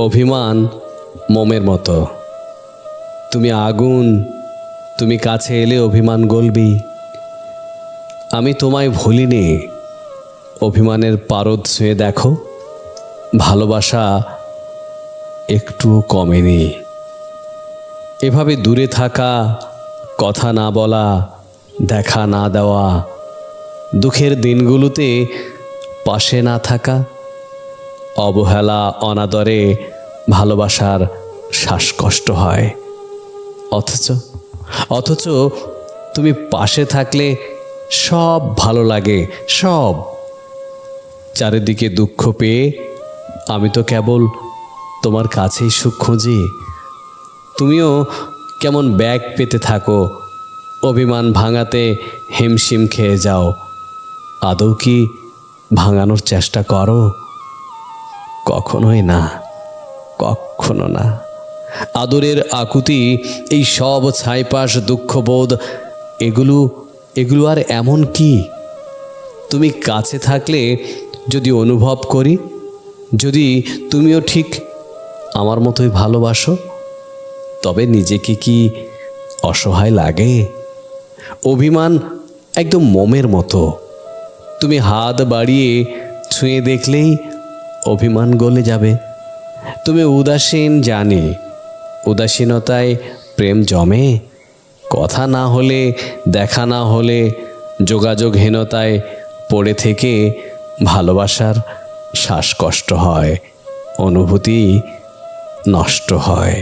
অভিমান মোমের মতো। তুমি আগুন, তুমি কাছে এলে অভিমান গলবি। আমি তোমায় ভুলিনি, অভিমানের পারদ ছুঁয়ে দেখো, ভালোবাসা একটুও কমেনি। এভাবে দূরে থাকা, কথা না বলা, দেখা না দেওয়া, দুঃখের দিনগুলোতে পাশে না থাকা, অবহেলা অনাদরে ভালোবাসার শ্বাসকষ্ট হয়। অথচ তুমি পাশে থাকলে সব ভালো লাগে, সব। চারিদিকে দুঃখ পেয়ে আমি তো কেবল তোমার কাছেই সুখ খুঁজি। তুমিও কেমন ব্যাগ পেতে থাকো, অভিমান ভাঙাতে হিমশিম খেয়ে যাও। আদৌ কি ভাঙানোর চেষ্টা করো? কখনোই না, কখনো না। আদরের আকুতি, এই সব ছাইপাশ দুঃখবোধ, এগুলো আর এমন কি? তুমি কাছে থাকলে যদি অনুভব করি, যদি তুমিও ঠিক আমার মতোই ভালোবাসো, তবে নিজেকে কি অসহায় লাগে? অভিমান একদম মোমের মতো। তুমি হাত বাড়িয়ে ছুঁয়ে দেখলেই অভিমান গলে যাবে। তুমি উদাসীন, জানি, উদাসীনতায় প্রেম জমে। কথা না হলে, দেখা না হলে, যোগাযোগহীনতায় পড়ে থেকে ভালোবাসার শ্বাসকষ্ট হয়, অনুভূতি নষ্ট হয়।